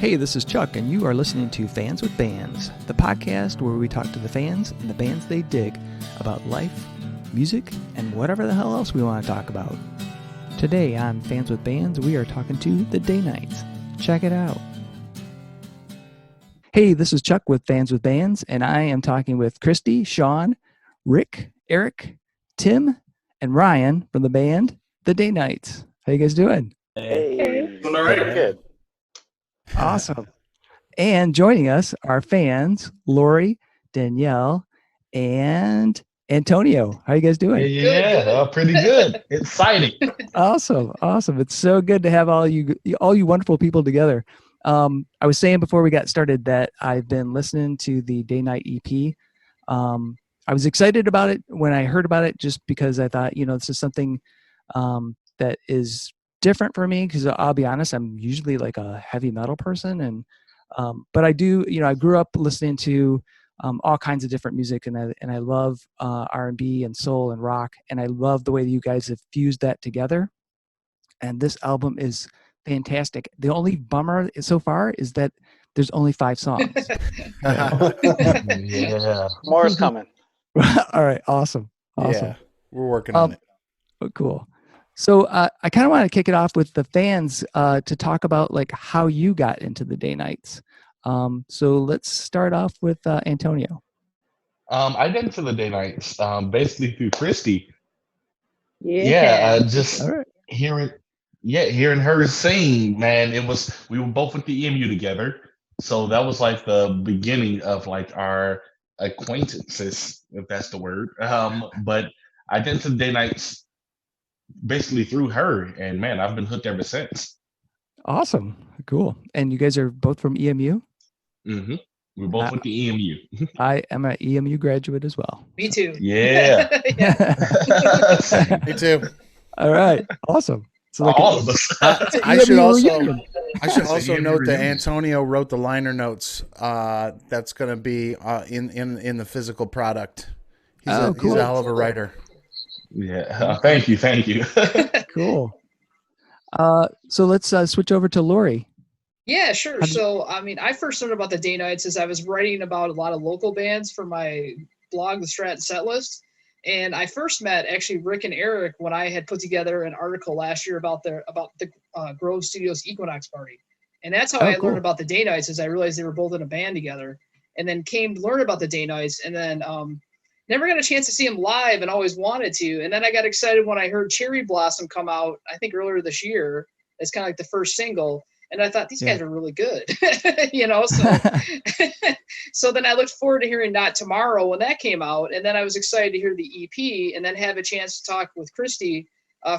Hey, this is Chuck, and you are listening to Fans with Bands, the podcast where we talk to the fans and the bands they dig about life, music, and whatever the hell else we want to talk about. Today on Fans with Bands, we are talking to the DayNites. Check it out. Hey, this is Chuck with Fans with Bands, and I am talking with Kristi, Shaun, Rick, Erich, Tim, and Ryan from the band, the DayNites. How you guys doing? Hey. All right. Good. Awesome. And joining us are fans, Lori, Danielle, and Antonio. How you guys doing? Yeah, pretty good. Exciting. Awesome. It's so good to have all you wonderful people together. I was saying before we got started that I've been listening to the DayNight EP. I was excited about it when I heard about it, just because I thought, this is something that is different for me, because I'll be honest, I'm usually like a heavy metal person, and but I do, I grew up listening to all kinds of different music, and I love R&B and soul and rock, and I love the way that you guys have fused that together. And this album is fantastic. The only bummer so far is that there's only 5 songs. Yeah. More is coming. All right, awesome. Yeah, we're working on it. Oh, cool. So I kind of want to kick it off with the fans to talk about like how you got into the DayNites. So let's start off with Antonio. I got into the DayNites basically through Kristi. Yeah. Just All right. hearing her sing, man. We were both with the EMU together, so that was like the beginning of like our acquaintances, if that's the word. But I got into the DayNites basically through her, and man, I've been hooked ever since. Awesome. Cool. And you guys are both from EMU? Mm-hmm. We're both with the EMU. I am an EMU graduate as well. Me too. Yeah. Me too. All right. Awesome. So like All of us. I should also EMU note that reunion. Antonio wrote the liner notes. That's going to be in the physical product. He's cool. a hell of a writer. Yeah. Thank you. Cool. So let's switch over to Lori. Yeah, sure. So, I first learned about the DayNites as I was writing about a lot of local bands for my blog, the Stratton Setlist. And I first met actually Rick and Erich when I had put together an article last year about the Grove Studios Equinox party. And that's how I cool. learned about the DayNites, as I realized they were both in a band together, and then came to learn about the DayNites, and then never got a chance to see them live and always wanted to. And then I got excited when I heard Cherry Blossom come out, I think earlier this year. It's kind of like the first single. And I thought, these guys are really good, so so then I looked forward to hearing Not Tomorrow when that came out. And then I was excited to hear the EP and then have a chance to talk with Kristi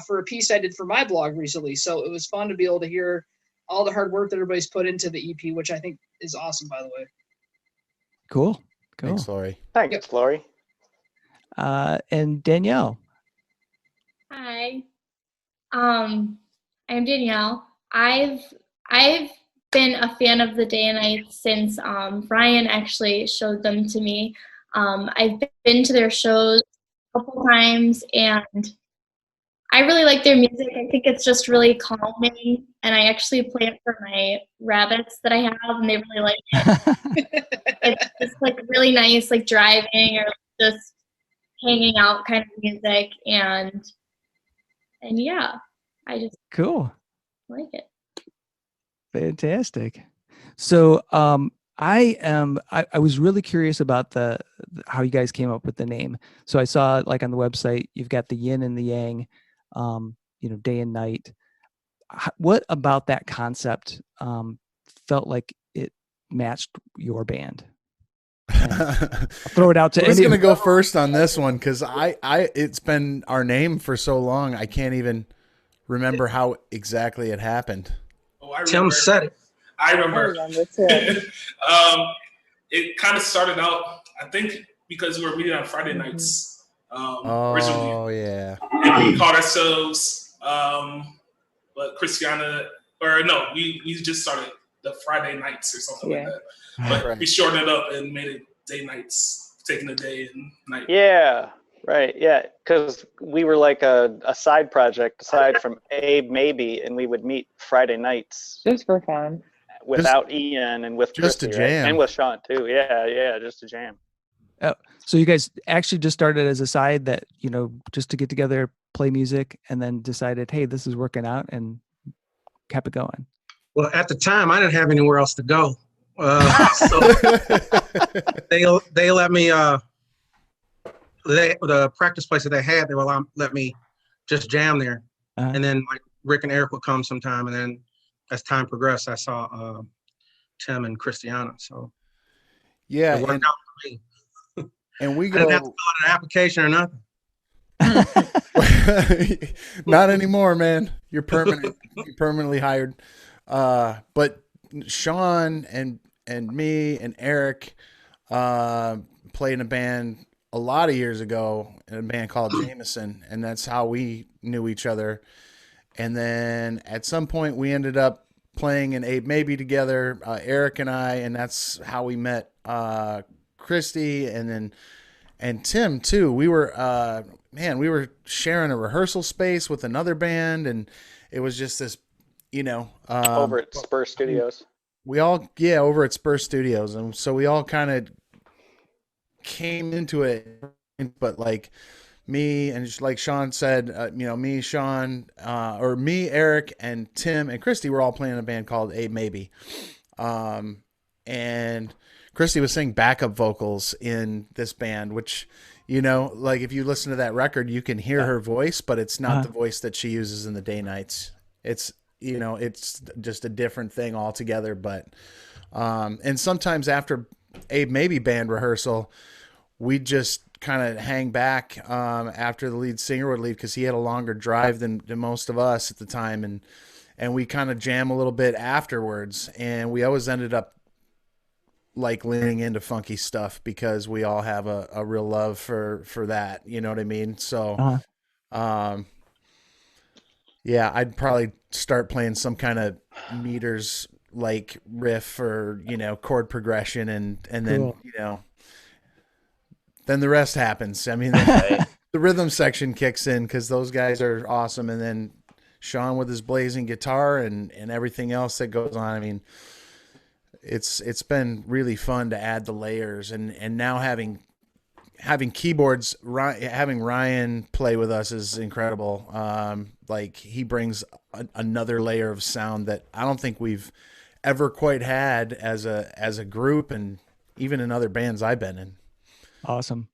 for a piece I did for my blog recently. So it was fun to be able to hear all the hard work that everybody's put into the EP, which I think is awesome, by the way. Cool. Thanks, Lori. Thanks, Lori. And Danielle. Hi. I'm Danielle. I've been a fan of the DayNites since Ryan actually showed them to me. I've been to their shows a couple times, and I really like their music. I think it's just really calming, and I actually play it for my rabbits that I have, and they really like it. It's just like really nice, like driving or just hanging out kind of music, and yeah, I just Cool. like it. Fantastic. So I was really curious about how you guys came up with the name. So I saw like on the website you've got the yin and the yang, day and night. What about that concept felt like it matched your band? I'll throw it out to Who's going to go first on this one? Because it's been our name for so long, I can't even remember how exactly it happened. Tim said it. I remember. too. It kind of started out, I think, because we were meeting on Friday nights originally. Oh, yeah. And we called ourselves, Christiana, or no, we just started the Friday nights or something like that. But Right. we shortened it up and made it DayNites, taking the day and night. Yeah, right. Yeah, because we were like a side project aside from Abe Maybe, and we would meet Friday nights. Just for fun. without Ian and with just a Kristi, jam. right? And with Shaun too. Yeah, just a jam. Oh, so you guys actually just started as a side that, you know, just to get together, play music, and then decided, hey, this is working out, and kept it going. Well, at the time, I didn't have anywhere else to go. So they let me, the practice place that they had, they will let me just jam there. And then like Rick and Erich would come sometime. And then as time progressed, I saw Tim and Christiana. So yeah, it worked out for me. And we I didn't have to go. fill out an application or nothing. Not anymore, man. You're permanently hired. But Shaun and me and Erich played in a band a lot of years ago in a band called Jameson, and that's how we knew each other. And then at some point we ended up playing in Abe Maybe together, Erich and I, and that's how we met Kristi and Tim too. We were we were sharing a rehearsal space with another band, and it was just this, you know, over at Spur Studios. We all over at Spur Studios, and so we all kind of came into it, but like me and just like Shaun said, you know, me, Shaun, or me, Erich, and Tim and Kristi were all playing in a band called Abe Maybe, and Kristi was singing backup vocals in this band, which, you know, like if you listen to that record, you can hear her voice, but it's not the voice that she uses in the DayNites. It's, you know, it's just a different thing altogether. But, and sometimes after Abe Maybe band rehearsal, we just kind of hang back after the lead singer would leave, because he had a longer drive than most of us at the time, and we kind of jam a little bit afterwards, and we always ended up like leaning into funky stuff because we all have a real love for that, you know what I mean? So yeah, I'd probably start playing some kind of meters like riff or, you know, chord progression, and then, you know, then the rest happens. I mean, the rhythm section kicks in because those guys are awesome. And then Shaun with his blazing guitar and everything else that goes on. I mean, it's been really fun to add the layers, and now having keyboards, having Ryan play with us is incredible. Like he brings another layer of sound that I don't think we've ever quite had as a group, and even in other bands I've been in. Awesome.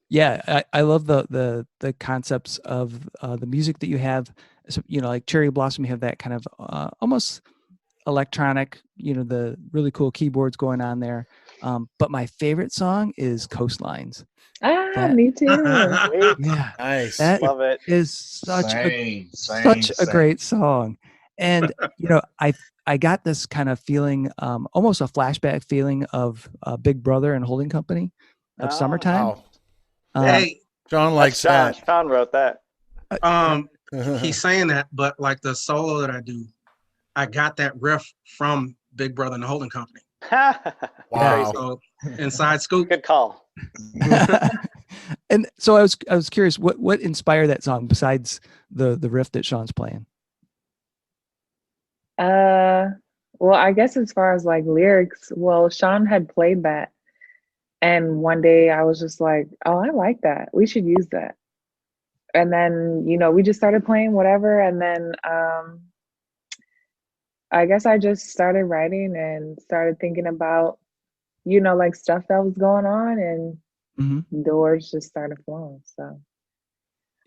Yeah, I love the concepts of the music that you have. So, you know, like Cherry Blossom, you have that kind of almost electronic, you know, the really cool keyboards going on there. But my favorite song is Coastlines. Me too. Yeah, nice. That Love it. is such a great song. And you know, I got this kind of feeling, almost a flashback feeling of Big Brother and Holding Company of Summertime. Wow. Hey, Shaun likes Shaun. that. Shaun wrote that. He's saying that, but like the solo that I do, I got that riff from Big Brother and the Holding Company. Wow. So, inside scoop. Good call. And so I was curious, what inspired that song besides the riff that Shaun's playing? Well, I guess as far as like lyrics, well, Shaun had played that, and one day I was just like, oh, I like that. We should use that. And then, you know, we just started playing whatever, and then I guess I just started writing and started thinking about, you know, like stuff that was going on, and the words just started flowing. So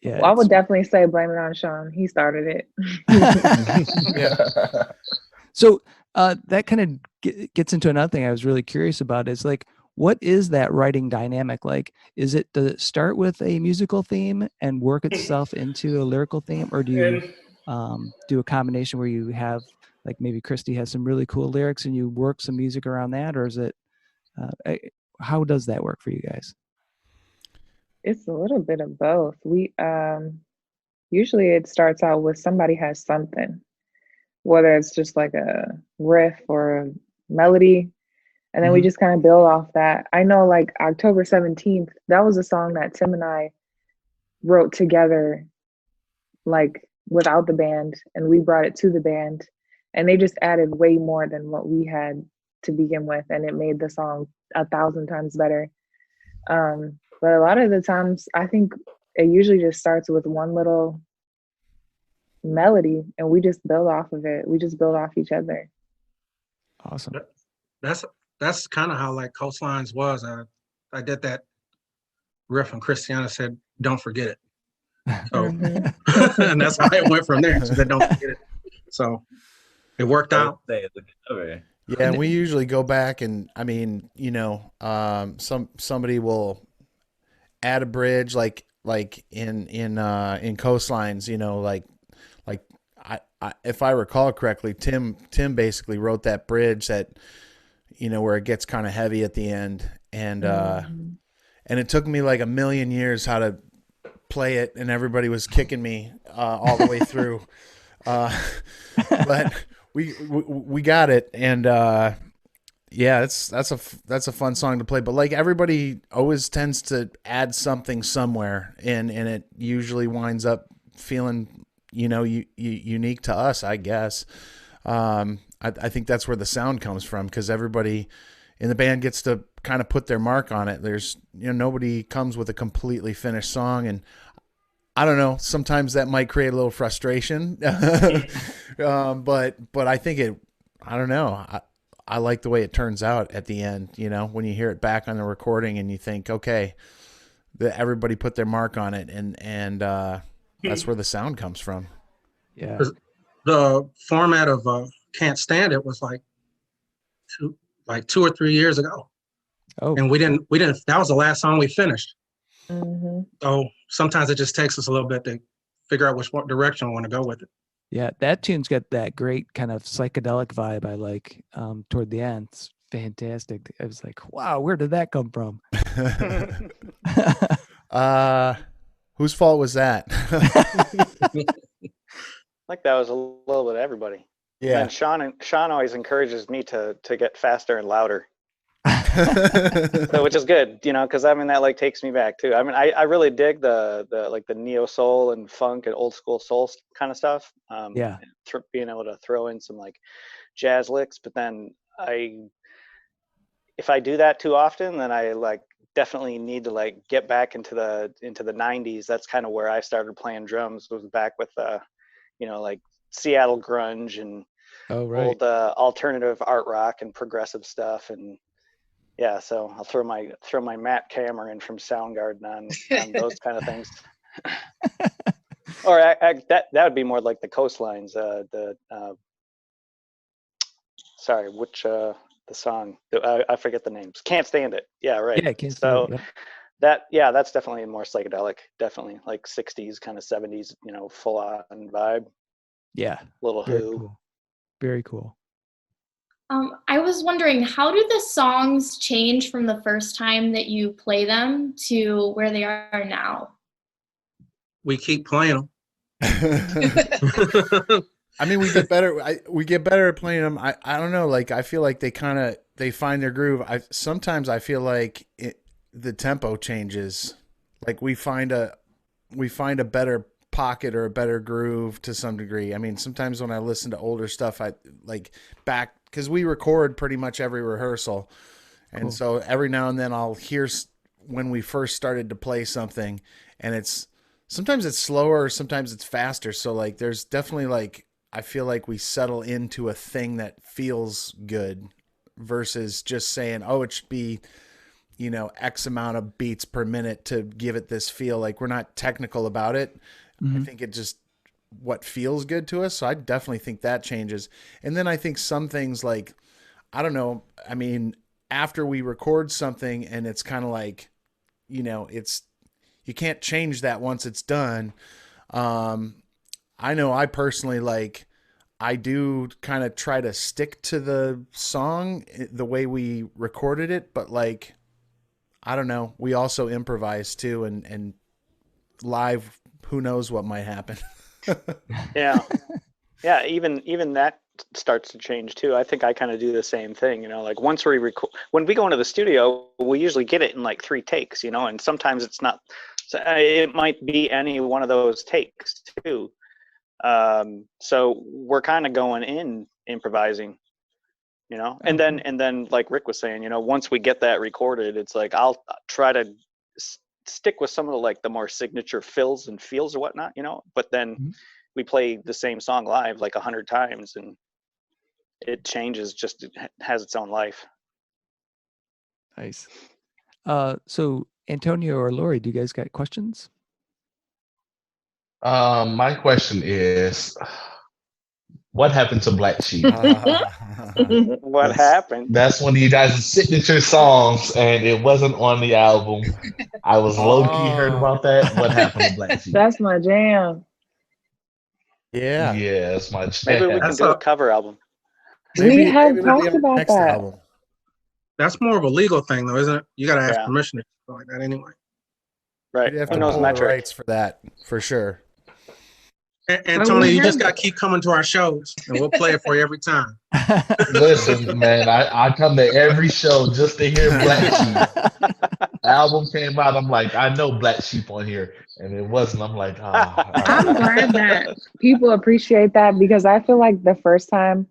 yeah, well, I would definitely say blame it on Shaun. He started it. Yeah. So that kind of gets into another thing I was really curious about is like, what is that writing dynamic like? Does it start with a musical theme and work itself into a lyrical theme, or do you do a combination where you have like maybe Kristi has some really cool lyrics and you work some music around that, or is it how does that work for you guys? It's a little bit of both. We usually it starts out with somebody has something, whether it's just like a riff or a melody, and then we just kind of build off that. I know like October 17th, that was a song that Tim and I wrote together, like without the band, and we brought it to the band, and they just added way more than what we had to begin with, and it made the song 1,000 times better. But a lot of the times, I think it usually just starts with one little melody, and we just build off of it. We just build off each other. Awesome. That's kind of how like Coastlines was. I did that riff, and Christiana said, "Don't forget it." So, and that's how it went from there. She said, "Don't forget it." So it worked out. Yeah, and we usually go back and, I mean, you know, somebody will add a bridge like in Coastlines, you know, like I if I recall correctly, Tim basically wrote that bridge that, you know, where it gets kind of heavy at the end, and it took me like a million years how to play it, and everybody was kicking me all the way through, but we got it, and yeah, that's a fun song to play. But like everybody always tends to add something somewhere, and it usually winds up feeling, you know, unique to us, I guess. I think that's where the sound comes from, because everybody in the band gets to kind of put their mark on it. There's, you know, nobody comes with a completely finished song, and I don't know, sometimes that might create a little frustration. But I think I don't know. I like the way it turns out at the end, you know, when you hear it back on the recording and you think, okay, everybody put their mark on it, and that's where the sound comes from. Yeah. The format of Can't Stand It was like 2 or 3 years ago. Oh. And we didn't, that was the last song we finished. Mm-hmm. So sometimes it just takes us a little bit to figure out what direction we want to go with it. Yeah, that tune's got that great kind of psychedelic vibe I like toward the end. It's fantastic. I was like, wow, where did that come from? Whose fault was that? Like that was a little bit of everybody. Yeah. And Shaun always encourages me to get faster and louder. So, which is good, you know, because I mean that like takes me back too. I mean, I really dig the like the neo soul and funk and old school soul kind of stuff. Yeah. Being able to throw in some like jazz licks, but then if I do that too often, then I like definitely need to like get back into the 90s. That's kind of where I started playing drums, was back with you know, like Seattle grunge and old alternative art rock and progressive stuff. And yeah, so I'll throw my Matt Cameron in from Soundgarden on those kind of things. Or that would be more like the Coastlines. The song, I forget the names. Can't Stand It. Yeah, right. Yeah, Can't Stand It. Yeah. That's definitely more psychedelic. Definitely like 60s kind of 70s, you know, full on vibe. Yeah. Little Very Who. cool. Very cool. I was wondering, how do the songs change from the first time that you play them to where they are now? We keep playing them. I mean, we get better. We get better at playing them. I don't know. Like, I feel like they find their groove. Sometimes I feel like the tempo changes. Like we find a better pocket or a better groove to some degree. I mean, sometimes when I listen to older stuff, I like back, because we record pretty much every rehearsal. And so every now and then I'll hear when we first started to play something, and sometimes it's slower, sometimes it's faster. So like, there's definitely like, I feel like we settle into a thing that feels good versus just saying, oh, it should be, you know, X amount of beats per minute to give it this feel. Like, we're not technical about it. Mm-hmm. I think it just what feels good to us. So I definitely think that changes. And then I think some things like, I don't know, I mean, after we record something and it's kind of like, you know, you can't change that once it's done. I know I personally I do kind of try to stick to the song the way we recorded it, but like, I don't know, we also improvise too, and live, who knows what might happen. Yeah. Even that starts to change too. I think I kind of do the same thing, you know, like once we record, when we go into the studio, we usually get it in like 3 takes, you know, and sometimes it's not, so it might be any one of those takes too. So we're kind of going in improvising, and then like Rick was saying, once we get that recorded, it's like I'll try to stick with some of the more signature fills and feels or whatnot, but then we play the same song live like 100 times and it changes, just it has its own life. Nice. So Antonio or Lori, do you guys got questions? My question is, what happened to Black Sheep? What happened? That's one of you guys' signature songs, and it wasn't on the album. I was low-key heard about that. What happened to Black Sheep? That's my jam. Yeah. Yeah, that's my jam. Maybe we can do a cover album. We have talked about that. Album. That's more of a legal thing, though, isn't it? You got to ask Yeah. permission to do like that anyway. Right. You have Who to knows pull the metric? rights for that, for sure. And Tony, you just got to keep coming to our shows, and we'll play it for you every time. Listen, man, I come to every show just to hear Black Sheep. The album came out, I'm like, I know Black Sheep on here, and it wasn't. I'm like, I'm glad that people appreciate that, because I feel like the first time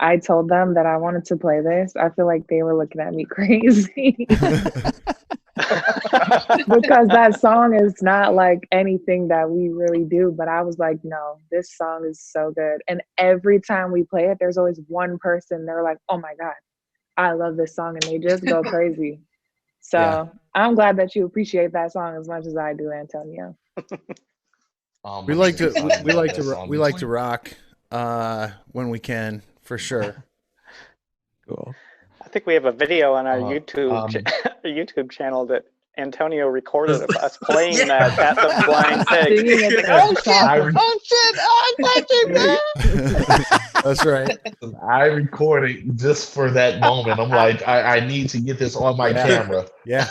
I told them that I wanted to play this, I feel like they were looking at me crazy. Because that song is not like anything that we really do, but I was like, no, this song is so good. And every time we play it, there's always one person, they're like, oh my God, I love this song, and they just go crazy. So Yeah. I'm glad that you appreciate that song as much as I do, Antonio. We like to rock when we can, for sure. Cool. I think we have a video on our YouTube channel that Antonio recorded of us playing that at the Blind Pig. That's right. I recorded just for that moment. I'm like, I need to get this on my camera. Yeah.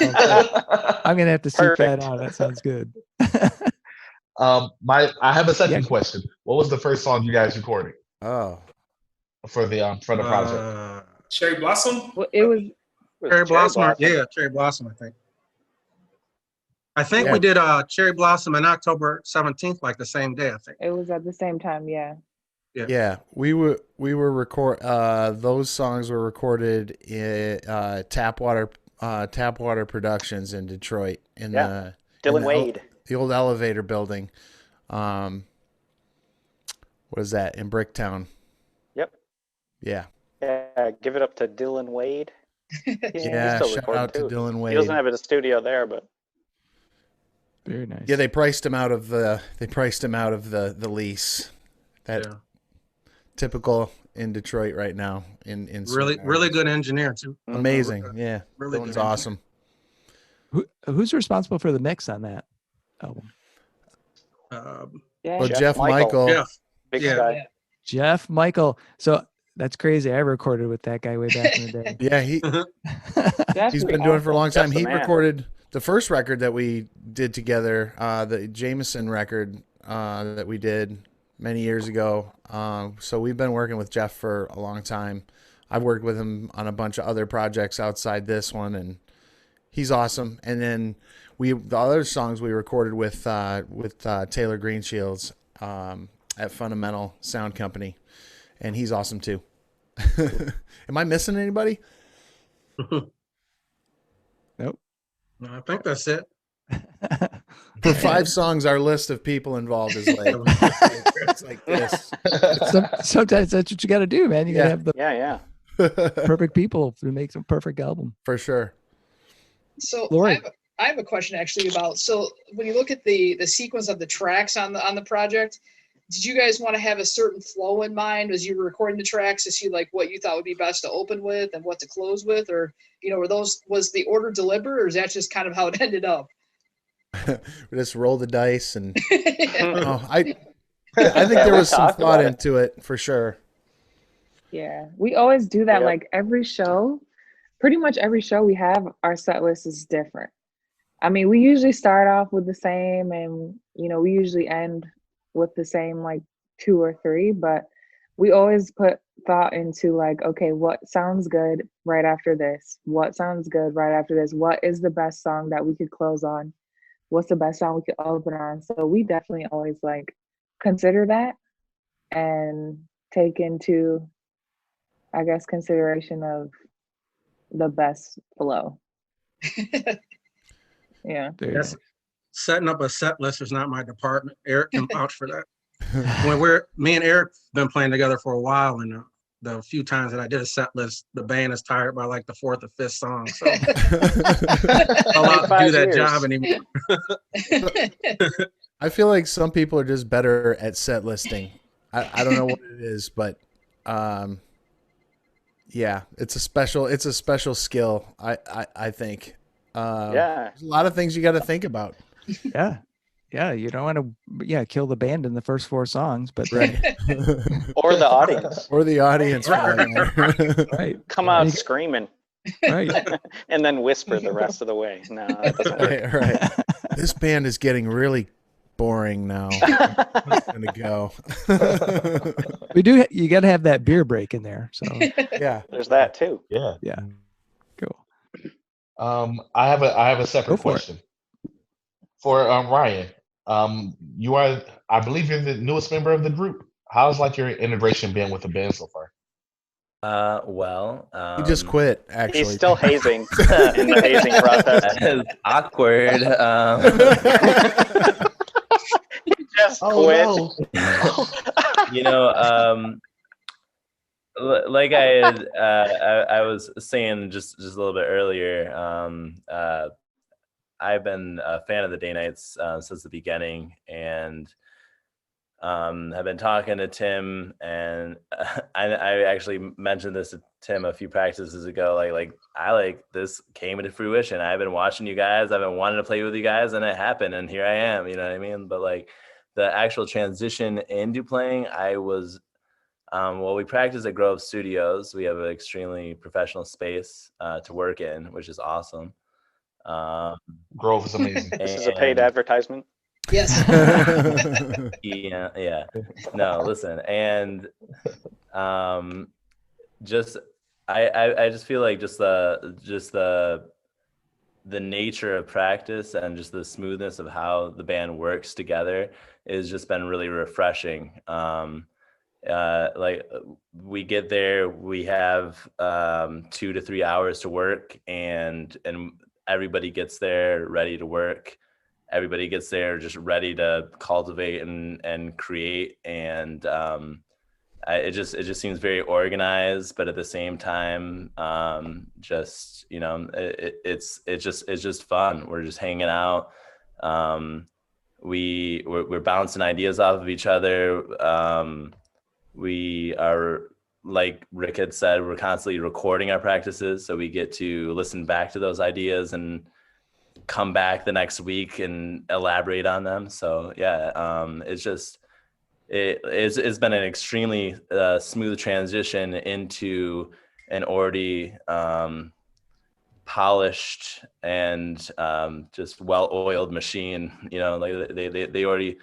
I'm gonna have to seek that Perfect. out. That sounds good. I have a second question. What was the first song you guys recorded Oh. for the project? Cherry Blossom? Well, it was Cherry Blossom. Yeah, Cherry Blossom, I think we did Cherry Blossom on October 17th, like the same day, I think. It was at the same time, yeah. Yeah, we were those songs were recorded in Tapwater Productions in Detroit in Dylan Wade, the old elevator building. What is that, in Bricktown? Yep. Yeah. Yeah, give it up to Dylan Wade. Yeah, shout out to Dylan Wade. He doesn't have a studio there, but very nice. Yeah, they priced him out of the lease. That typical in Detroit right now. In really good engineer too. Amazing, yeah. Really Dylan's good awesome. Who's responsible for the mix on that album? Jeff Michael. Jeff. Big guy. Jeff Michael. So that's crazy. I recorded with that guy way back in the day. Yeah, he's been doing it for a long time. He recorded the first record that we did together, the Jameson record that we did many years ago. So we've been working with Jeff for a long time. I've worked with him on a bunch of other projects outside this one, and he's awesome. And then the other songs we recorded with Taylor Greenshields at Fundamental Sound Company, and he's awesome too. Am I missing anybody? Nope. No, I think that's it. For 5 songs, our list of people involved is like it's like this. Sometimes that's what you got to do, man. You got to have the perfect people to make some perfect album. For sure. So Lori. I have a question actually about, so when you look at the sequence of the tracks on the project, did you guys want to have a certain flow in mind as you were recording the tracks to see like what you thought would be best to open with and what to close with, or was the order deliberate, or is that just kind of how it ended up? We just roll the dice and I think there was some thought into it for sure. Yeah, we always do that. Like every show, pretty much every show we have, our set list is different. I mean, we usually start off with the same, and we usually end with the same, like 2 or 3, but we always put thought into like, okay, what sounds good right after this? What sounds good right after this? What is the best song that we could close on? What's the best song we could open on? So we definitely always like consider that and take into I guess, consideration of the best flow. Yeah. That's, setting up a set list is not my department. Erich can vouch for that. When me and Erich been playing together for a while, and the few times that I did a set list, the band is tired by like the fourth or fifth song. So I'm allowed to do that job anymore. I feel like some people are just better at set listing. I don't know what it is, but yeah, it's a special skill. I think. There's a lot of things you got to think about. Yeah, you don't want to kill the band in the first 4 songs, but right. Or the audience. Or the audience. Right. Come out screaming. Right. And then whisper the rest of the way. No, that doesn't work. Right. This band is getting really boring now. I'm gonna go. You got to have that beer break in there. So yeah, there's that too. Yeah. Cool. I have a separate question for Ryan. I believe you're the newest member of the group. How's like your integration been with the band so far? Well, he just quit. Actually, he's still hazing in the hazing process. That is awkward. He just quit. No. Like I was saying just a little bit earlier, I've been a fan of the DayNites since the beginning, and have been talking to Tim, and I actually mentioned this to Tim a few practices ago. Like this came into fruition. I've been watching you guys. I've been wanting to play with you guys, and it happened, and here I am. You know what I mean? But like the actual transition into playing, I was. We practice at Grove Studios. We have an extremely professional space to work in, which is awesome. Grove is amazing. This is a paid advertisement. Yes. Yeah. No, listen, and just I just feel like just the nature of practice and just the smoothness of how the band works together has just been really refreshing. Like we get there, we have 2 to 3 hours to work, and everybody gets there ready to work. Everybody gets there just ready to cultivate and create, and it just seems very organized, but at the same time, it's just fun. We're just hanging out. We're bouncing ideas off of each other. We are, like Rick had said, we're constantly recording our practices, so we get to listen back to those ideas and come back the next week and elaborate on them. So yeah, it's been an extremely smooth transition into an already polished and just well-oiled machine. You know, like they already.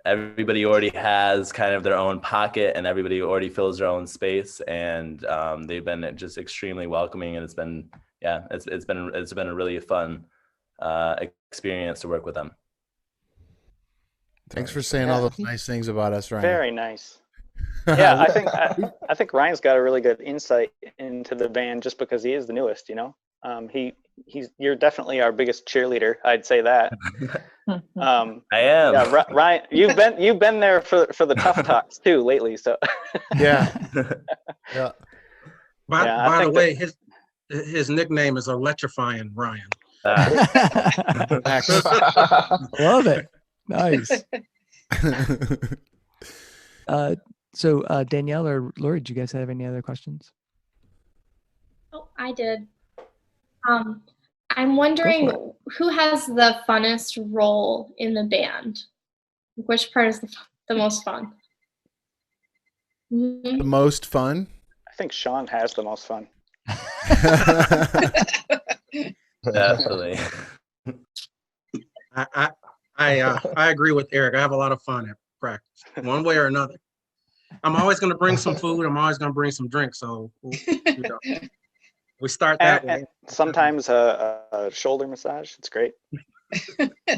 Everybody already has kind of their own pocket, and everybody already fills their own space, and they've been just extremely welcoming, and it's been a really fun experience to work with them. Thanks for saying all those nice things about us, Ryan. Very nice. Yeah, I think Ryan's got a really good insight into the band just because he is the newest. You know, you're definitely our biggest cheerleader. I'd say that. I am. Yeah, Ryan, you've been there for the tough talks too lately. So yeah. By the way, his nickname is Electrifying Ryan. Love it. Nice. So Danielle or Lori, do you guys have any other questions? Oh, I did. I'm wondering who has the funnest role in the band? Which part is the most fun? The most fun? I think Shaun has the most fun. Definitely. I agree with Erich. I have a lot of fun at practice, one way or another. I'm always going to bring some food. I'm always going to bring some drinks. So we start that way. Sometimes a shoulder massage. It's great.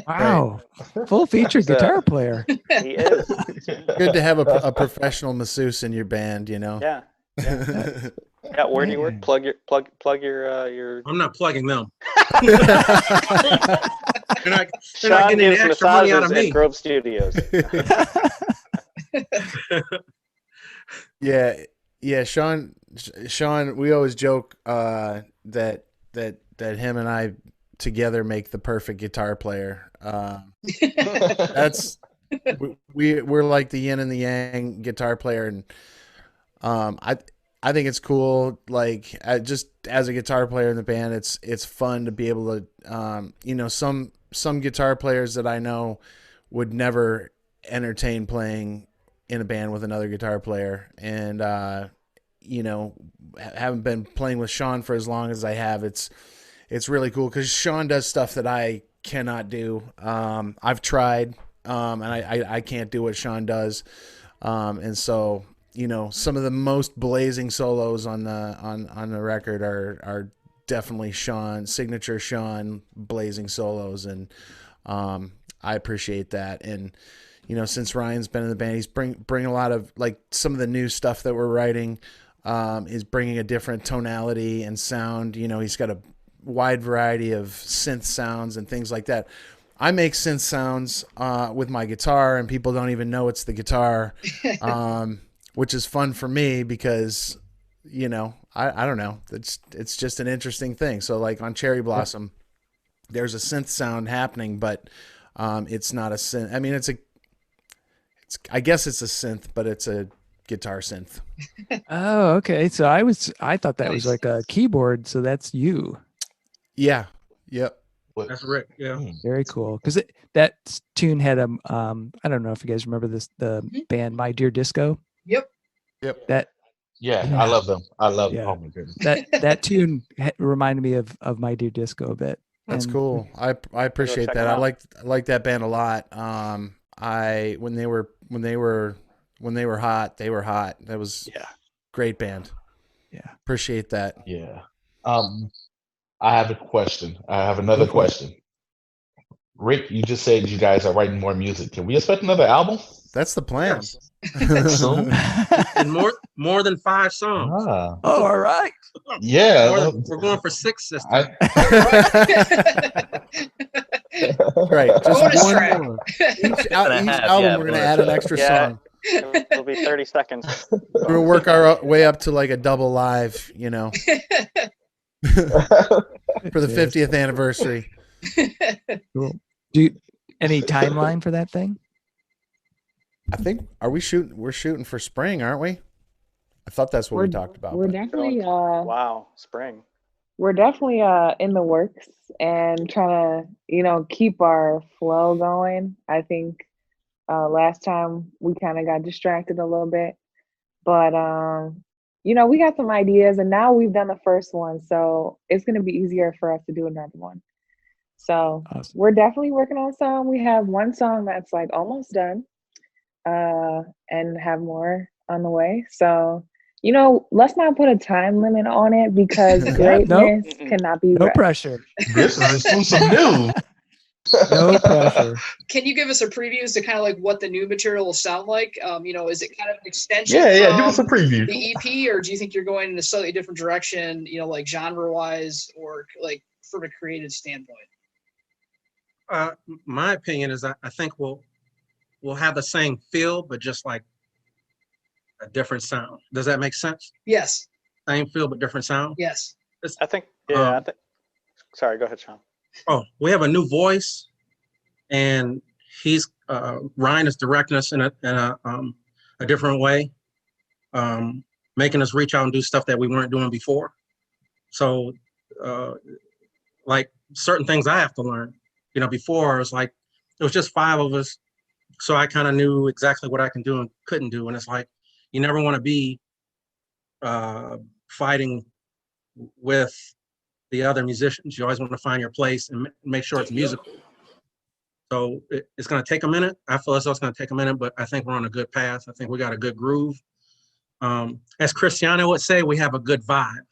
Wow. Full featured guitar player. He is. Good to have a professional masseuse in your band, you know? Yeah. Yeah, where do you work? Plug your. I'm not plugging them. They're Shaun not getting any gives extra money out massages of at me. Grove Studios. Yeah, Shaun, we always joke that him and I together make the perfect guitar player. That's we're like the yin and the yang guitar player, and I think it's cool. Like just as a guitar player in the band, it's fun to be able to some guitar players that I know would never entertain playing in a band with another guitar player, and haven't been playing with Shaun for as long as I have. It's really cool because Shaun does stuff that I cannot do. I've tried, and I can't do what Shaun does. And so, some of the most blazing solos on the record are definitely signature Shaun blazing solos. And, I appreciate that. And, since Ryan's been in the band, he's bring a lot of like some of the new stuff that we're writing, is bringing a different tonality and sound. He's got a wide variety of synth sounds and things like that. I make synth sounds with my guitar, and people don't even know it's the guitar, which is fun for me because, I don't know. It's just an interesting thing. So like on Cherry Blossom, there's a synth sound happening, but it's not a synth. I mean, I guess it's a synth, but it's a guitar synth. Oh, okay. So I thought that was like a keyboard. So that's you. Yeah. Yep. That's Rick. Yeah. Very cool. Because that tune had I don't know if you guys remember the band My Dear Disco. Yep. That. Yeah, I love them. I love them. Oh my goodness. That tune reminded me of My Dear Disco a bit. That's cool. I appreciate that. I like that band a lot. When they were hot, they were hot. That was great band. Yeah. Appreciate that. Yeah. I have a question. I have another question. Rick, you just said you guys are writing more music. Can we expect another album? That's the plan. Yes. Soon? And more than 5 songs. Ah. Oh, all right. Yeah. We're going for 6 this time. Right. Just Bonus one track. more. Each album, we're going to add an extra song. It'll be 30 seconds. We're going to work our way up to like a double live, for the 50th anniversary. Cool. Any timeline for that thing? I think we're shooting for spring, aren't we? I thought that's what we talked about. We're definitely wow, spring. We're definitely in the works and trying to, keep our flow going. I think last time we kind of got distracted a little bit, but we got some ideas, and now we've done the first one, so it's going to be easier for us to do another one. So awesome. We're definitely working on some. We have one song that's like almost done, and have more on the way. So, let's not put a time limit on it because greatness cannot be no rushed. pressure. This is exclusive news. No pressure. Can you give us a preview as to kind of like what the new material will sound like? Is it kind of an extension? Yeah, give us a preview. The EP, or do you think you're going in a slightly different direction? Like genre-wise, or like from a creative standpoint? My opinion is I think we'll have the same feel, but just like a different sound. Does that make sense? Yes. Same feel, but different sound? Yes. I think. Sorry, go ahead, Shaun. Oh, we have a new voice, and he's Ryan is directing us in a different way, making us reach out and do stuff that we weren't doing before. So, like certain things I have to learn. Before it was just 5 of us, so I kind of knew exactly what I can do and couldn't do. And it's like you never want to be fighting with the other musicians. You always want to find your place and make sure it's musical. So it's going to take a minute. I feel as though it's going to take a minute, but I think we're on a good path. I think we got a good groove. As Cristiano would say, we have a good vibe.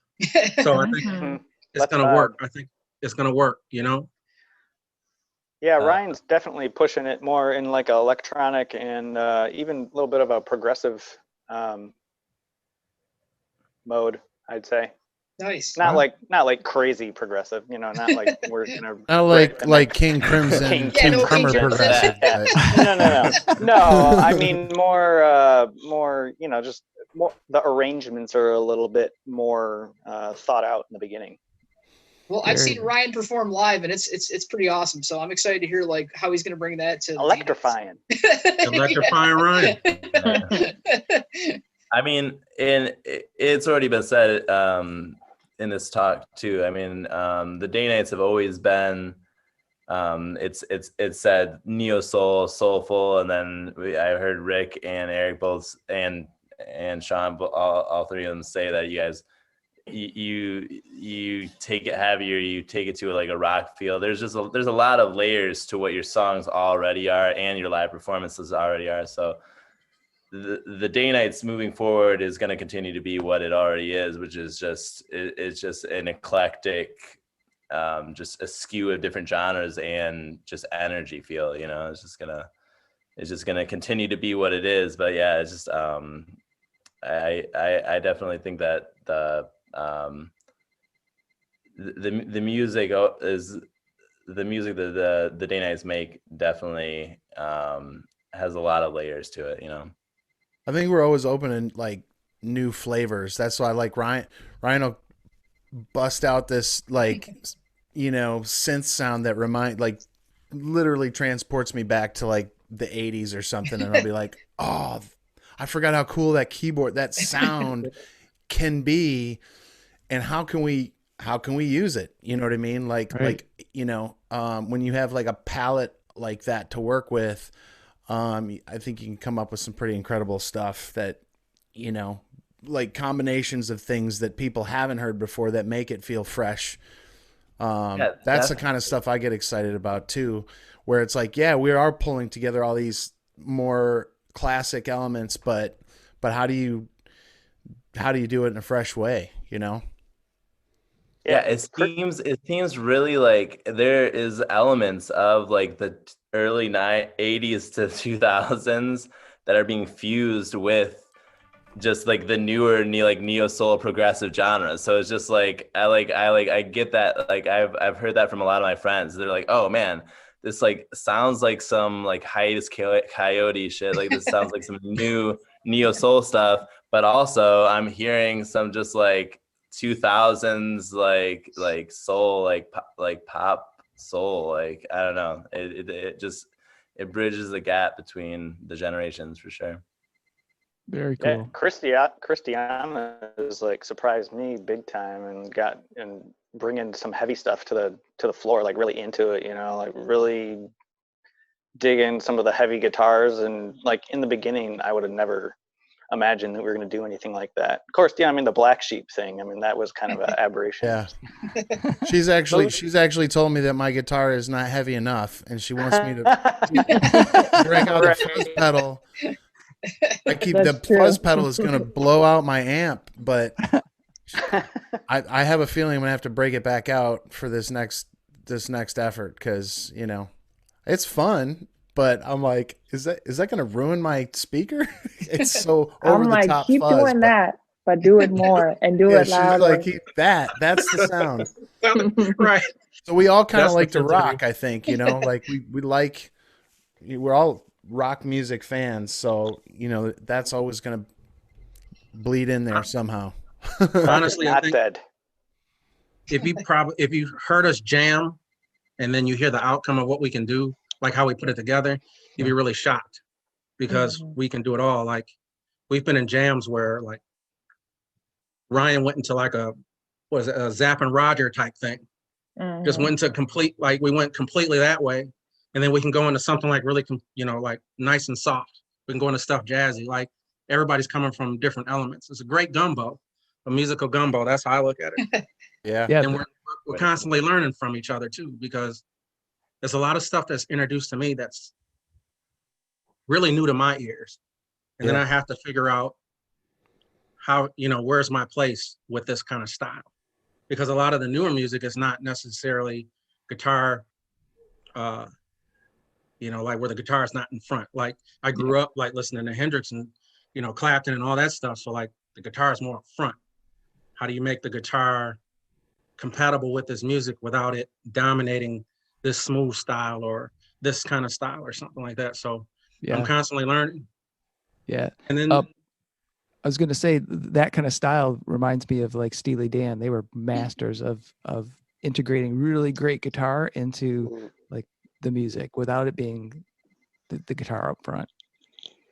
So I think it's going to work. I think it's going to work, Yeah, Ryan's definitely pushing it more in like electronic and even a little bit of a progressive mode. I'd say. Nice. Not like crazy progressive, not like we're gonna Not like King Crimson, King King Crimson Crimson. progressive. But... No. I mean more, just more. The arrangements are a little bit more thought out in the beginning. Well, I've seen Ryan perform live, and it's pretty awesome. So I'm excited to hear like how he's going to bring that to electrifying. Electrifying Ryan. I mean, it's already been said in this talk too. I mean, the DayNites have always been. It's said neo soul, soulful, and then I heard Rick and Erich both and Shaun, all three of them say that you guys. You take it heavier, you take it to like a rock feel. There's a lot of layers to what your songs already are and your live performances already are. So the DayNites moving forward is going to continue to be what it already is, which is it's just an eclectic, just a skew of different genres and just energy feel. It's just gonna continue to be what it is. But yeah, it's just I definitely think that the music is the music that the DayNites make definitely has a lot of layers to it. I think we're always opening like new flavors. That's why like Ryan will bust out this like synth sound that literally transports me back to like the 80s or something, and I'll be like, oh, I forgot how cool that keyboard, that sound can be, and how can we use it? You know what I mean? When you have like a palette like that to work with, I think you can come up with some pretty incredible stuff that, like combinations of things that people haven't heard before that make it feel fresh. That's the kind of stuff I get excited about too, where it's like, yeah, we are pulling together all these more classic elements, but how do you do it in a fresh way? Yeah, it seems really like there is elements of like the early 80s to 2000s that are being fused with just like the newer neo soul progressive genres. So it's just like I get that. Like I've heard that from a lot of my friends. They're like, oh man, this like sounds like some like hiatus coyote shit. Like this sounds like some new neo soul stuff. But also I'm hearing some just like 2000s like soul, like pop soul. Like I don't know. It bridges the gap between the generations for sure. Very cool. Yeah, Christiana is like surprised me big time and bringing some heavy stuff to the floor, like really into it, like really digging some of the heavy guitars. And like in the beginning, I would have never imagined that we were going to do anything like that. Of course, yeah, I mean the black sheep thing. I mean that was kind of an aberration. Yeah. She's actually told me that my guitar is not heavy enough, and she wants me to break out the fuzz pedal. The fuzz pedal is going to blow out my amp, but I have a feeling I'm going to have to break it back out for this next effort, because it's fun, but I'm like, is that going to ruin my speaker? It's so over the top. Keep fuzz, doing that, but do it more and do it louder. Like, that's the sound. Right. So we all kind of like to rock, I think, like we're all rock music fans, so that's always going to bleed in there somehow. Honestly, I think dead. if you heard us jam and then you hear the outcome of what we can do, like how we put it together, you'd be really shocked, because we can do it all. Like we've been in jams where like Ryan went into like a Zapp and Roger type thing. Just went into we went completely that way. And then we can go into something like really, like nice and soft. We can go into stuff jazzy. Like everybody's coming from different elements. It's a great gumbo, a musical gumbo. That's how I look at it. Yeah. And we're constantly learning from each other too, because there's a lot of stuff that's introduced to me that's really new to my ears. And then I have to figure out how, where's my place with this kind of style? Because a lot of the newer music is not necessarily guitar, like where the guitar is not in front. Like I grew up like listening to Hendrix and, Clapton and all that stuff. So like the guitar is more up front. how do you make the guitar compatible with this music without it dominating this smooth style or this kind of style or something like that. So Yeah. I'm constantly learning. Yeah. And then I was going to say that kind of style reminds me of like Steely Dan. They were masters of integrating really great guitar into like the music without it being the guitar up front.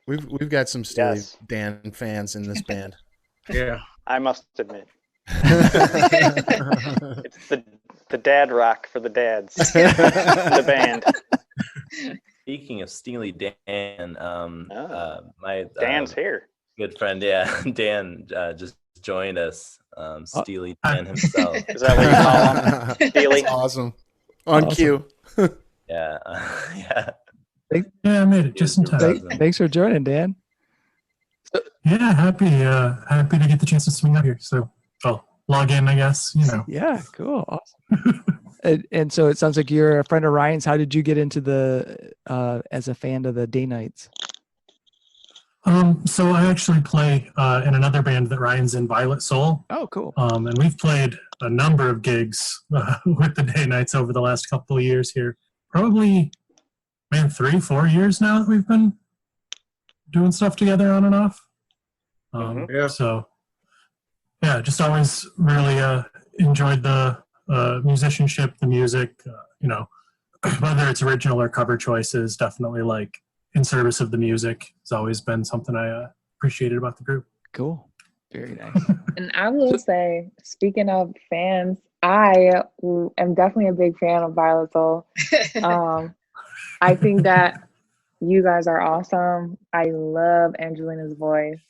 We've got some Steely Dan fans in this band. Yeah, I must admit. It's the dad rock for the dads. The band. Speaking of Steely Dan, my Dan's here. Good friend, Dan just joined us. Steely Dan himself. Is that what you call him? Steely? That's awesome. On cue. Yeah. Yeah. Yeah, I made it just in time. Thanks for joining, Dan. Yeah, happy to get the chance to swing up here. So I'll log in, I guess, you know. Yeah, cool. Awesome. and so it sounds like you're a friend of Ryan's. How did you get into the as a fan of the DayNites? So I actually play in another band that Ryan's in, Violet Soul. Oh, cool. And we've played a number of gigs with the DayNites over the last couple of years here. Probably, 3-4 years now that we've been doing stuff together on and off. So, yeah, just always really enjoyed the musicianship, the music, you know, whether it's original or cover choices, definitely like in service of the music has always been something I appreciated about the group. Cool. Very nice. And I will say, speaking of fans, I am definitely a big fan of Violet Soul. I think that you guys are awesome. I love Angelina's voice.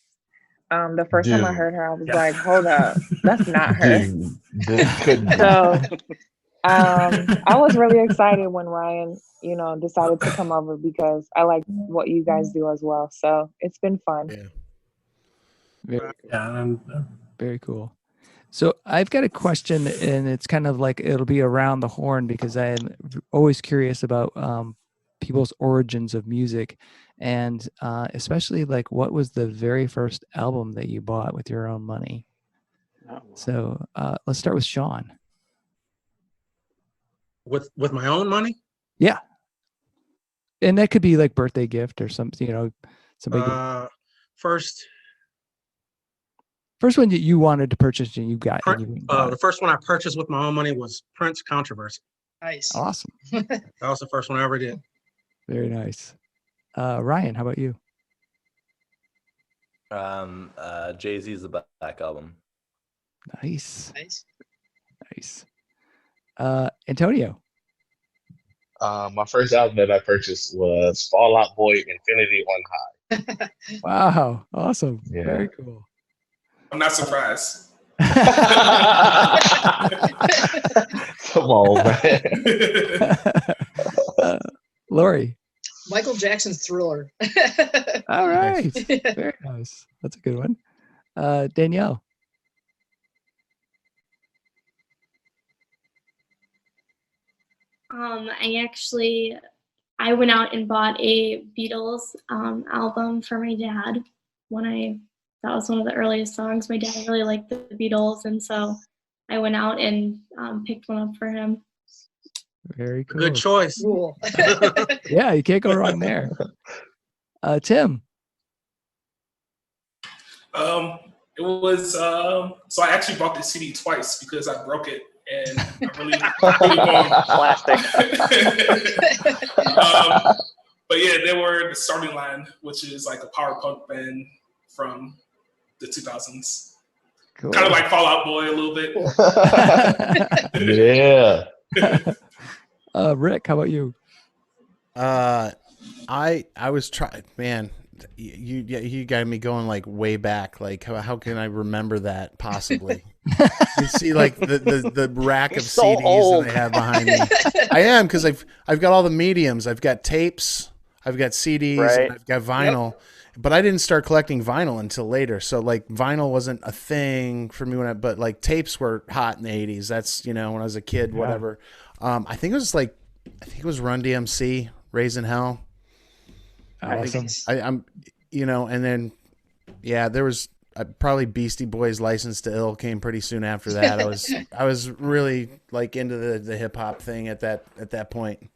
The first time I heard her, I was like, hold up, that's not her. So I was really excited when Ryan, you know, decided to come over because I like what you guys do as well. So it's been fun. Very cool. So I've got a question, and it's kind of like it'll be around the horn because I'm always curious about people's origins of music, and especially like what was the very first album that you bought with your own money? So let's start with Shaun. With my own money? Yeah. And that could be like birthday gift or something, you know, somebody. First one that you wanted to purchase and you got. The first one I purchased with my own money was Prince Controversy. Nice. Awesome. That was the first one I ever did. Very nice. Ryan, how about you? Jay-Z's The Black Album. Nice. Antonio. My first album that I purchased was Fall Out Boy, Infinity on High. Wow. Awesome. Yeah. Very cool. I'm not surprised. Come on, man. Lori. Michael Jackson's Thriller. All right. Very nice. That's a good one. Danielle. I went out and bought a Beatles album for my dad that was one of the earliest songs. My dad really liked the Beatles, and so I went out and picked one up for him. Very cool. Good choice. Cool. Yeah, you can't go wrong there. Tim. It was so I actually bought the CD twice because I broke it and I really Plastic. But yeah, they were the Starting Line, which is like a power punk band from the 2000s. Cool. Kind of like Fall Out Boy a little bit. Yeah. Rick, how about you? I was trying, man. You got me going like way back. Like how can I remember that possibly? You see like the rack of so CDs old. that I have behind me. I am because I've got all the mediums. I've got tapes. I've got CDs. Right. And I've got vinyl. Yep. But I didn't start collecting vinyl until later. So like vinyl wasn't a thing for me but like tapes were hot in the 80s. That's, you know, when I was a kid, whatever. I think it was Run DMC, Raising Hell. Awesome. I'm, you know, and then, yeah, there was probably Beastie Boys' License to Ill came pretty soon after that. I was really like into the hip hop thing at that point.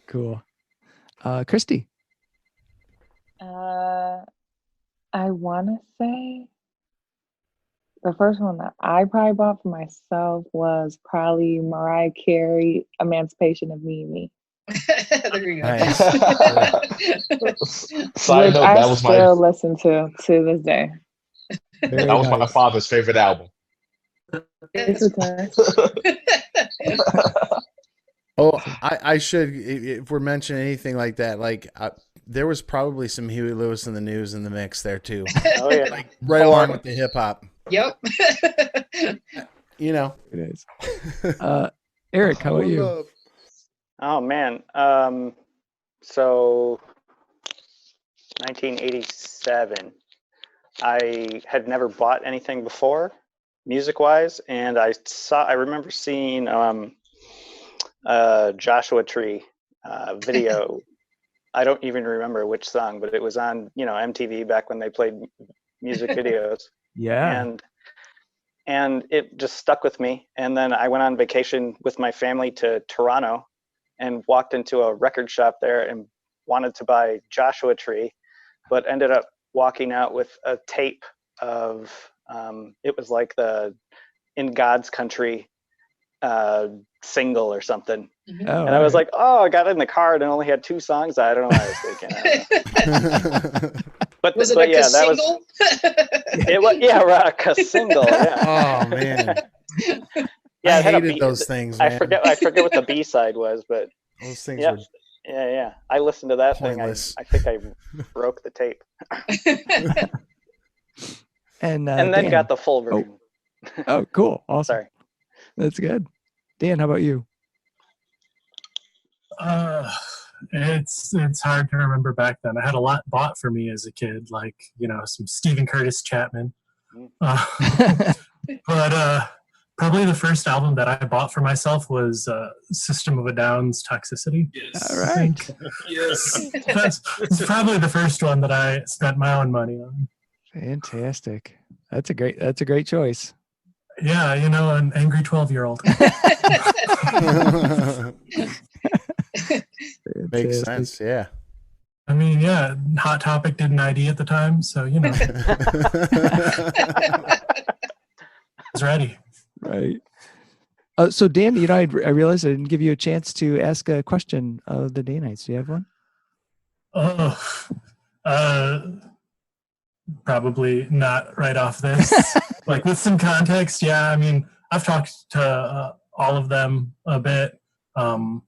Cool. Kristi. I want to say the first one that I probably bought for myself was probably Mariah Carey, Emancipation of Me and Me. There you go. Nice. Side Which note, I that was still listen to this day. Very that was my nice. father's favorite album. It's a time. Oh, I should, if we're mentioning anything like that, like there was probably some Huey Lewis and the News in the mix there too. Oh yeah. Like right along with the hip hop. Yep. You know. It is. Erich, how about you? Oh man. So 1987. I had never bought anything before, music-wise, and I remember seeing Joshua Tree video. I don't even remember which song, but it was on, MTV back when they played music videos. Yeah. And it just stuck with me. And then I went on vacation with my family to Toronto and walked into a record shop there and wanted to buy Joshua Tree, but ended up walking out with a tape of it was like the In God's Country single or something. Oh, And I was like, I got in the car and it only had 2 songs. I don't know what I was thinking. But Was it but a yeah, that single? it was a single. Yeah. Oh man. Yeah, I it had a hated B- those things, I man. forget what the B side was, but Those things Yep. were yeah. I listened to that pointless. thing. I think I broke the tape. And And then Dan. got the full version. Oh, cool. Awesome. Sorry. That's good. Dan, how about you? It's hard to remember back then. I had a lot bought for me as a kid, like some Stephen Curtis Chapman. But probably the first album that I bought for myself was System of a Down's Toxicity. Yes. All right. Yes. That's probably the first one that I spent my own money on. Fantastic. That's a great choice. Yeah, an angry 12-year-old. Makes sense, yeah. I mean, yeah, Hot Topic did an ID at the time, so I was ready. Right. So Dan, I realized I didn't give you a chance to ask a question of the DayNites. Do you have one? Probably not right off this. Like with some context, yeah. I mean, I've talked to all of them a bit. I'm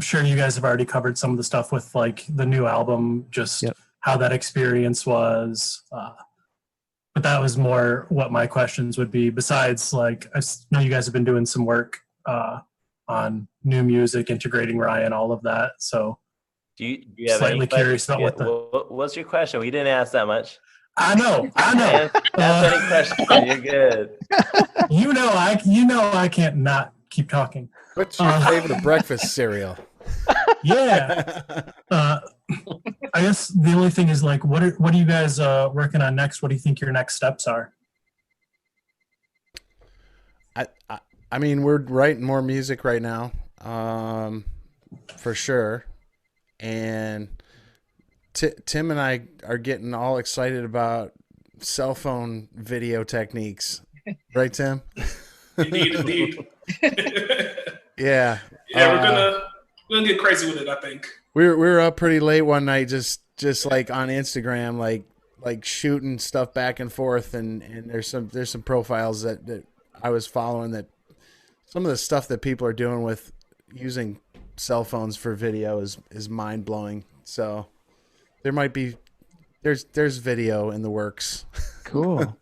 sure you guys have already covered some of the stuff with like the new album, just how that experience was. But that was more what my questions would be. Besides, like, I know you guys have been doing some work on new music, integrating Ryan, all of that. So, do you have slightly any curious about what's your question? We didn't ask that much. I know. That's any question. You're good. I can't not keep talking. What's your favorite breakfast cereal? Yeah. I guess the only thing is like, what are you guys working on next? What do you think your next steps are? I mean, we're writing more music right now, for sure. And Tim and I are getting all excited about cell phone video techniques, right, Tim? Indeed. Yeah. Yeah, we're gonna get crazy with it, I think. We were up pretty late one night, just like on Instagram, like shooting stuff back and forth, and there's some profiles that I was following, that some of the stuff that people are doing with using cell phones for video is mind blowing. So there's video in the works. Cool.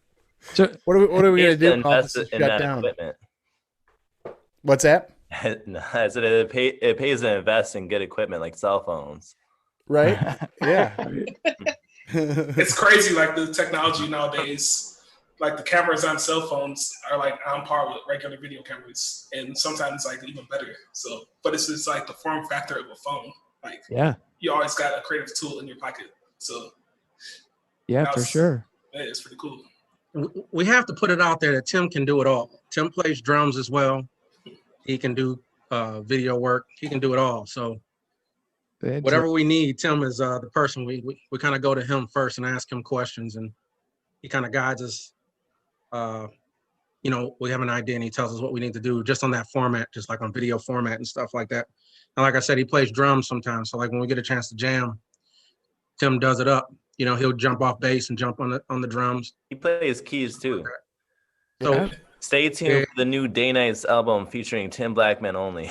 So what are we gonna do? Invest in that equipment. What's that? No, I said it pays to invest in good equipment like cell phones. Right? Yeah. It's crazy, like the technology nowadays. Like the cameras on cell phones are like on par with regular video cameras, and sometimes like even better. So, but it's just like the form factor of a phone. Like, yeah, you always got a creative tool in your pocket. So, Yeah, for sure. Yeah, it's pretty cool. We have to put it out there that Tim can do it all. Tim plays drums as well. He can do video work. He can do it all. So whatever we need, Tim is the person we kind of go to him first and ask him questions, and he kind of guides us. You know, we have an idea and he tells us what we need to do just on that format, just like on video format and stuff like that. And like I said, he plays drums sometimes. So like when we get a chance to jam, Tim does it up. You know, he'll jump off bass and jump on the drums. He plays keys too. So stay tuned for the new DayNites album featuring Tim Blackman only.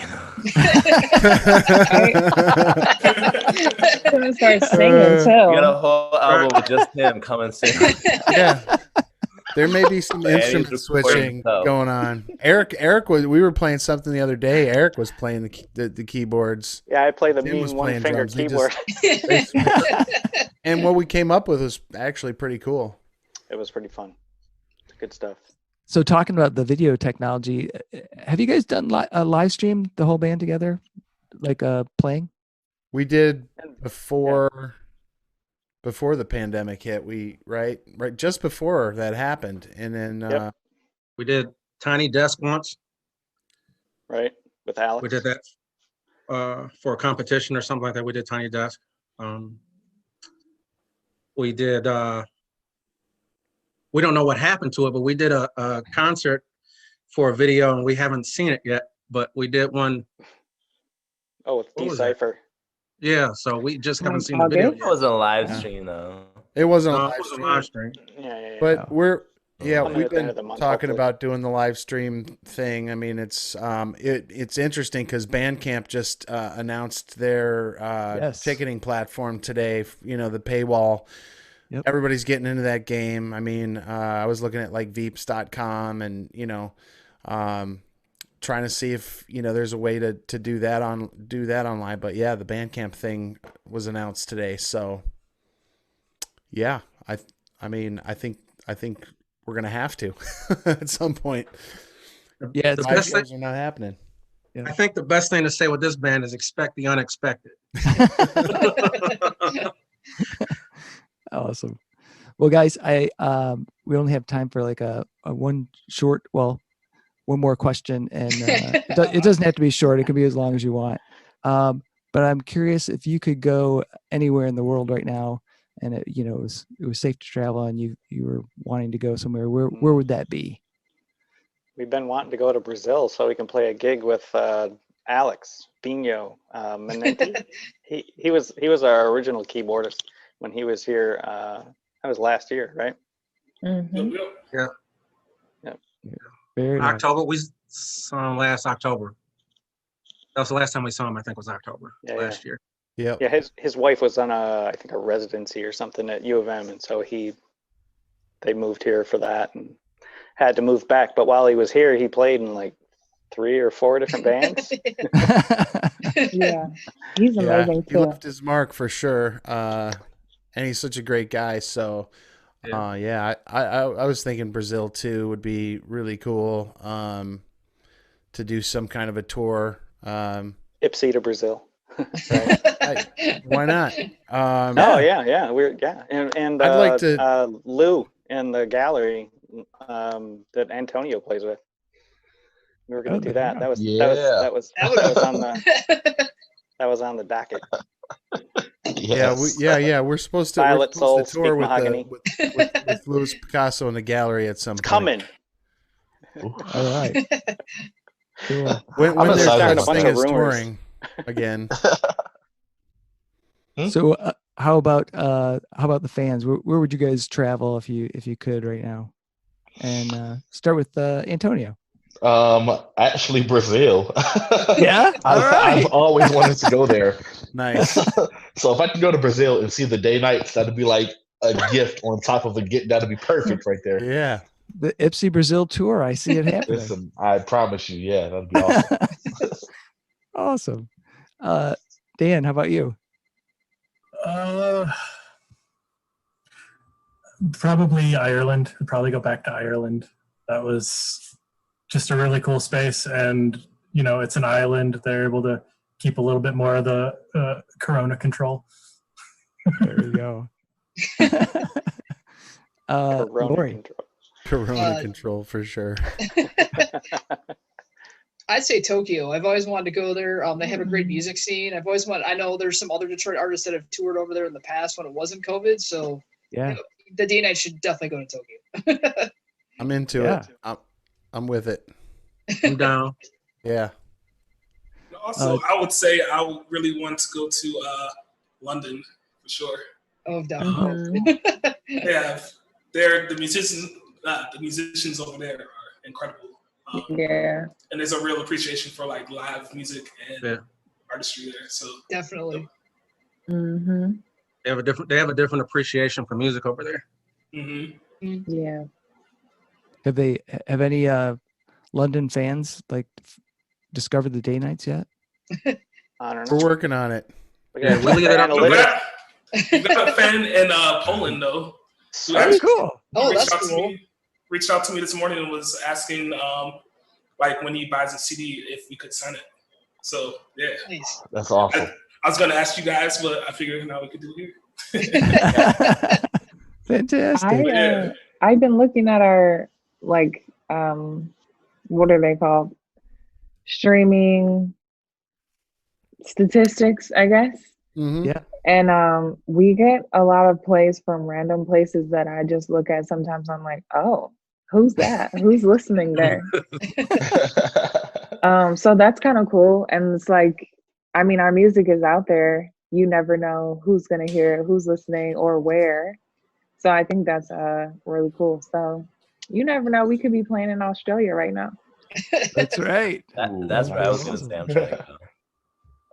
Gonna start singing too. We got a whole album with just him coming soon. Yeah. There may be some instrument switching going on. Eric we were playing something the other day. Eric was playing the keyboards. Yeah, I play the Tim mean was one playing finger drums. keyboard. And what we came up with was actually pretty cool. It was pretty fun. Good stuff. So talking about the video technology, have you guys done a live stream, the whole band together, like playing? We did before the pandemic hit. Right just before that happened, and then we did Tiny Desk once. Right, with Alex. We did that for a competition or something like that. We did Tiny Desk. We did. We don't know what happened to it, but we did a concert for a video, and we haven't seen it yet. But we did one. Oh, with Decipher. Yeah, so we just haven't seen the video. It wasn't a live stream though. It wasn't a live stream. Yeah. But we've At the been end of the month, talking hopefully. about doing the live stream thing. I mean, it's interesting because Bandcamp just announced their ticketing platform today. You know, the paywall. Yep. Everybody's getting into that game. I mean, I was looking at like Veeps.com and trying to see if there's a way to do that online. But yeah, the Bandcamp thing was announced today. So yeah, I think we're gonna have to at some point. Yeah, the best things are not happening. I think the best thing to say with this band is expect the unexpected. Awesome. Well, guys, we only have time for like a one more question, and it doesn't have to be short. It can be as long as you want. But I'm curious if you could go anywhere in the world right now, and it was safe to travel, and you were wanting to go somewhere. Where would that be? We've been wanting to go to Brazil so we can play a gig with Alex Binho Menenti. he was our original keyboardist when he was here. That was last year, right? Mm-hmm. Yeah. Very nice. October. We saw him last October. That was the last time we saw him. I think was October last year. Yeah. Yeah. His wife was on I think a residency or something at U of M, and so they moved here for that and had to move back. But while he was here, he played in like 3 or 4 different bands. Yeah, he's amazing He too. left his mark for sure. And he's such a great guy. So, I was thinking Brazil too would be really cool to do some kind of a tour. Ipsy to Brazil. Why not? And I'd like to Lou in the gallery that Antonio plays with. We were going to do that. That was on the docket. Yes. We're supposed to Violet Soul, tour Speak Mahogany. with Louis Picasso in the gallery at some point. Coming. All right. Cool. When I'm their starting a such bunch thing of as rumors. touring again. So how about the fans? Where would you guys travel if you could right now? And start with Antonio. Actually, Brazil. Yeah? I've always wanted to go there. Nice. So if I could go to Brazil and see the DayNites, that'd be like a gift on top of a gift. That'd be perfect right there. Yeah. The Ipsy Brazil tour. I see it happening. Listen, I promise you, yeah, that'd be awesome. Awesome. Dan, how about you? Probably Ireland. I'd probably go back to Ireland. That was just a really cool space, and it's an island. They're able to keep a little bit more of the corona control. There we go. Corona Lori. control. Corona control for sure. I'd say Tokyo. I've always wanted to go there. They have a great music scene. I've always wanted. I know there's some other Detroit artists that have toured over there in the past when it wasn't COVID. So Yeah. The DayNites should definitely go to Tokyo. I'm into it. I'm with it. I'm down. Yeah. Also, I would say I would really want to go to London for sure. Oh, definitely. The musicians over there are incredible. Yeah. And there's a real appreciation for like live music and artistry there. So definitely. Mm-hmm. They have a different appreciation for music over there. Mm-hmm. Yeah. Have any London fans like discovered the DayNites yet? I don't know. We're working on it. Yeah, we leave it up. We got a fan in Poland though. That's cool. Oh, that's cool. Reached out to me this morning and was asking like when he buys a CD if we could sign it. So yeah. Nice. That's awesome. I was gonna ask you guys, but I figured now we could do it here. Fantastic. I've been looking at our like what are they called? Streaming statistics, I guess. Mm-hmm. Yeah. And we get a lot of plays from random places that I just look at sometimes. I'm like, oh, who's that? Who's listening there? So that's kind of cool. And it's like, I mean, our music is out there. You never know who's gonna hear it, who's listening, or where. So I think that's really cool. So you never know. We could be playing in Australia right now. That's right. That's where I was going to say I'm trying to go.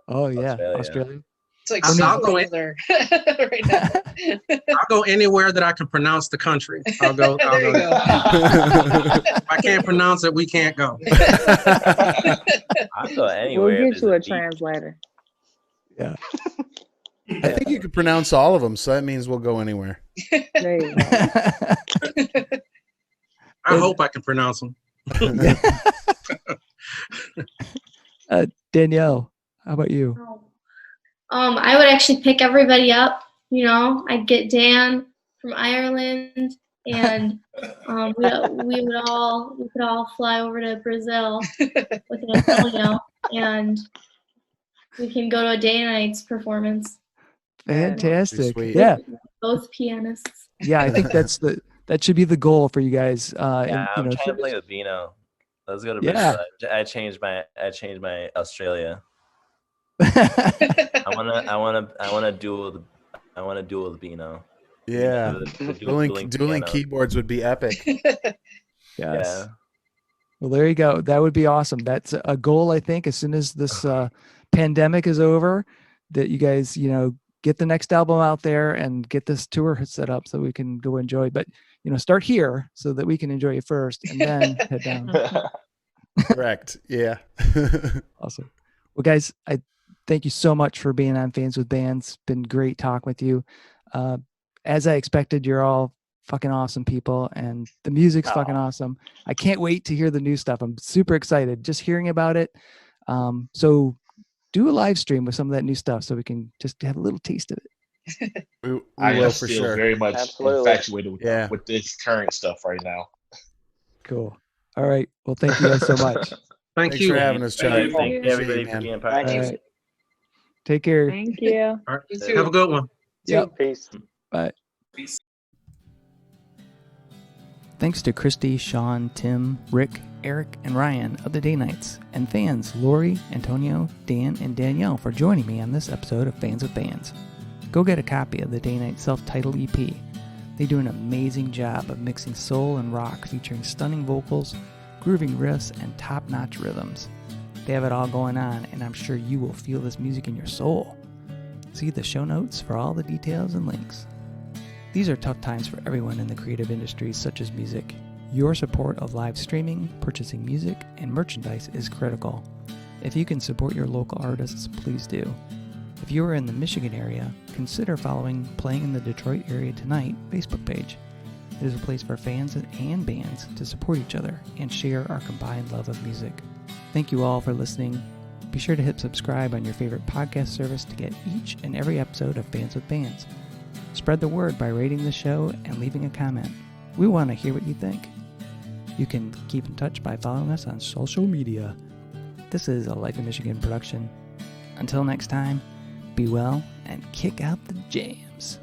Oh yeah, Australia. It's like I'll go in there right now. I'll go anywhere that I can pronounce the country. I'll go. There you go. If I can't pronounce it, we can't go. I'll go anywhere. We'll get you a beach. translator. Yeah. I think you could pronounce all of them, so that means we'll go anywhere. There you go. I hope I can pronounce them. Danielle, how about you? I would actually pick everybody up. You know, I'd get Dan from Ireland, and we could all fly over to Brazil with Antonio, and we can go to a DayNites performance. Fantastic. Sweet. Yeah. Both pianists. Yeah, I think that should be the goal for you guys. Yeah, I'm trying to play with Bino. Let's go to Brazil. I changed my Australia. I want to duel with Bino. Yeah. Dueling Dueling piano. keyboards would be epic. Yes. Yeah. Well, there you go. That would be awesome. That's a goal, I think, as soon as this pandemic is over, that you guys, get the next album out there and get this tour set up so we can go enjoy. But, start here so that we can enjoy it first and then head down. Correct. Yeah. Awesome. Well, guys, I thank you so much for being on Fans with Bands. It's been great talking with you. As I expected, you're all fucking awesome people, and the music's fucking awesome. I can't wait to hear the new stuff. I'm super excited just hearing about it. So do a live stream with some of that new stuff so we can just have a little taste of it. I will am for still sure. very much Absolutely. infatuated with this current stuff right now. Cool. All right. Well, thank you guys so much. Thank Thanks you for having us, Thank Chuck. you everybody for being part of All it. right. Take care. Thank you. All right. You too. Have a good one. Yep. Peace. Bye. Peace. Thanks to Kristi, Shaun, Tim, Rick, Erich, and Ryan of the DayNites, and fans Lori, Antonio, Dan, and Danielle for joining me on this episode of Fans with Bands. Go get a copy of the DayNites self-titled EP. They do an amazing job of mixing soul and rock, featuring stunning vocals, grooving riffs, and top-notch rhythms. They have it all going on, and I'm sure you will feel this music in your soul. See the show notes for all the details and links. These are tough times for everyone in the creative industries such as music. Your support of live streaming, purchasing music, and merchandise is critical. If you can support your local artists, please do. If you are in the Michigan area, consider following Playing in the Detroit Area Tonight Facebook page. It is a place for fans and bands to support each other and share our combined love of music. Thank you all for listening. Be sure to hit subscribe on your favorite podcast service to get each and every episode of Fans with Bands. Spread the word by rating the show and leaving a comment. We want to hear what you think. You can keep in touch by following us on social media. This is a Life in Michigan production. Until next time, be well and kick out the jams.